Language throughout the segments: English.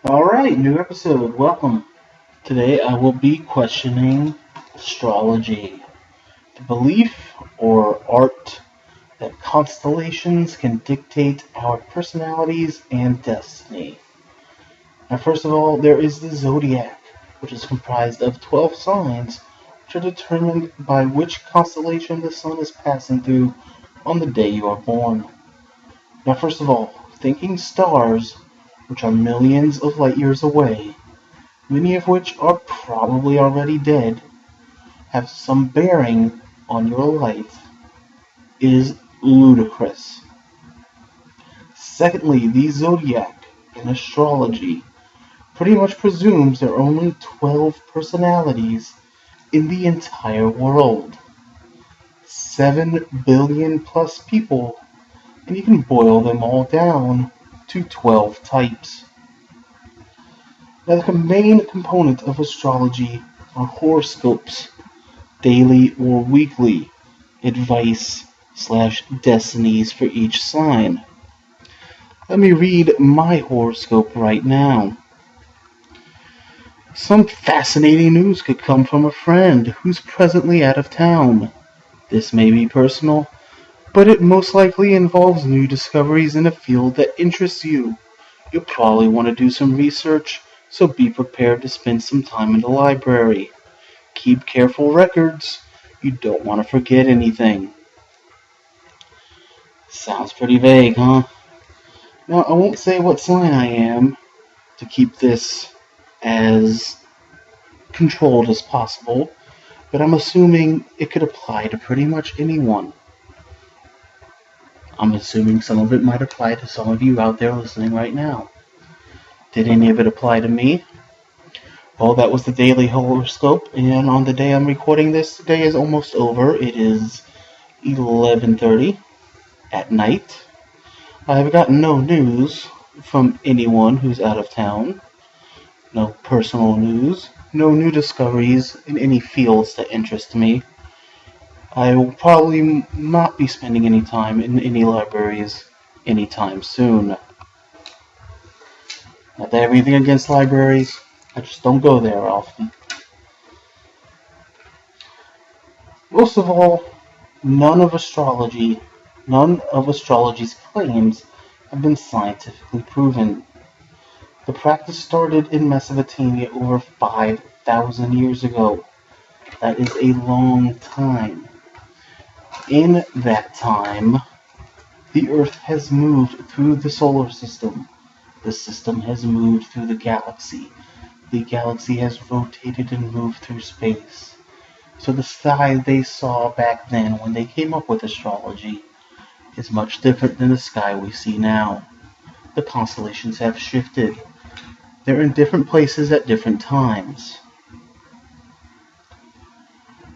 Alright, new episode. Welcome. Today I will be questioning astrology, the belief or art that constellations can dictate our personalities and destiny. Now, first of all, there is the zodiac, which is comprised of 12 signs, which are determined by which constellation the sun is passing through on the day you are born. Now, first of all, thinking stars, which are millions of light years away, many of which are probably already dead, have some bearing on your life, is ludicrous. Secondly, the zodiac in astrology pretty much presumes there are only 12 personalities in the entire world. 7 billion plus people, and you can boil them all down to 12 types. Now, the main component of astrology are horoscopes, daily or weekly, advice/destinies for each sign. Let me read my horoscope right now. Some fascinating news could come from a friend who's presently out of town. This may be personal, but it most likely involves new discoveries in a field that interests you. You'll probably want to do some research, so be prepared to spend some time in the library. Keep careful records. You don't want to forget anything. Sounds pretty vague, huh? Now, I won't say what sign I am to keep this as controlled as possible, but I'm assuming it could apply to pretty much anyone. I'm assuming some of it might apply to some of you out there listening right now. Did any of it apply to me? Well, that was the daily horoscope, and on the day I'm recording this, the day is almost over. It is 11:30 at night. I have gotten no news from anyone who's out of town. No personal news. No new discoveries in any fields that interest me. I will probably not be spending any time in any libraries anytime soon. Not that I have anything against libraries, I just don't go there often. Most of all, none of astrology's claims have been scientifically proven. The practice started in Mesopotamia over 5,000 years ago. That is a long time. In that time, the Earth has moved through the solar system. The system has moved through the galaxy. The galaxy has rotated and moved through space. So the sky they saw back then when they came up with astrology is much different than the sky we see now. The constellations have shifted. They're in different places at different times.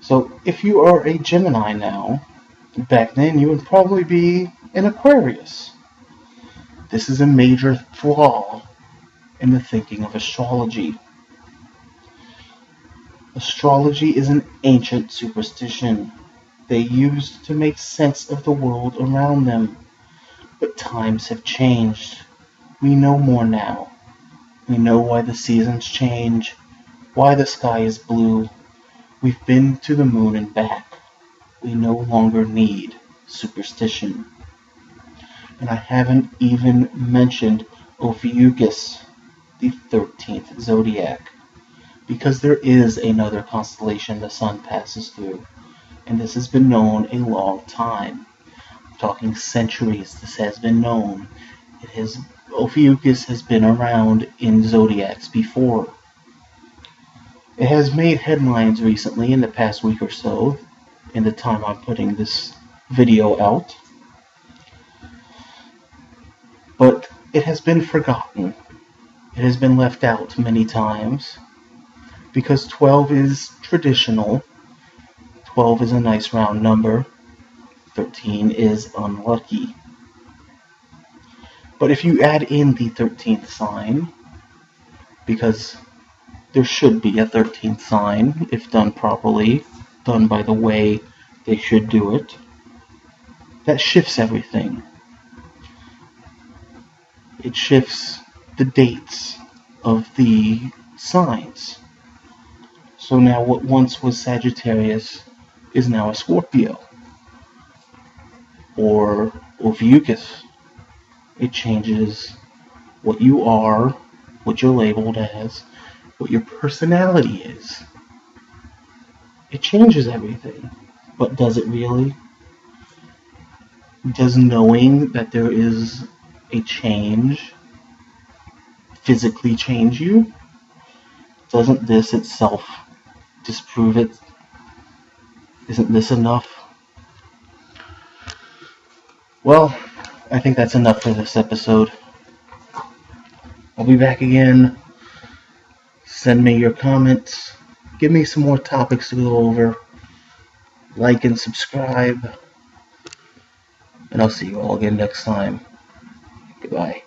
So if you are a Gemini now, back then you would probably be an Aquarius. This is a major flaw in the thinking of astrology. Astrology is an ancient superstition they used to make sense of the world around them. But times have changed. We know more now. We know why the seasons change, why the sky is blue. We've been to the moon and back. We no longer need superstition. And I haven't even mentioned Ophiuchus, the 13th zodiac, because there is another constellation the sun passes through, and this has been known a long time. I'm talking centuries this has been known. Ophiuchus has been around in zodiacs before. It has made headlines recently in the past week or so, in the time I'm putting this video out. But it has been forgotten. It has been left out many times because 12 is traditional. 12 is a nice round number. 13 is unlucky. But if you add in the 13th sign, because there should be a 13th sign if done properly, done by the way they should do it, that shifts everything. It shifts the dates. of the signs. So now what once was Sagittarius is now a Scorpio, or Ophiuchus. It changes what you are, what you're labeled as, what your personality is. It changes everything. But does it really? Does knowing that there is a change physically change you? Doesn't this itself disprove it? Isn't this enough? Well, I think that's enough for this episode. I'll be back again. Send me your comments. Give me some more topics to go over. Like and subscribe. And I'll see you all again next time. Goodbye.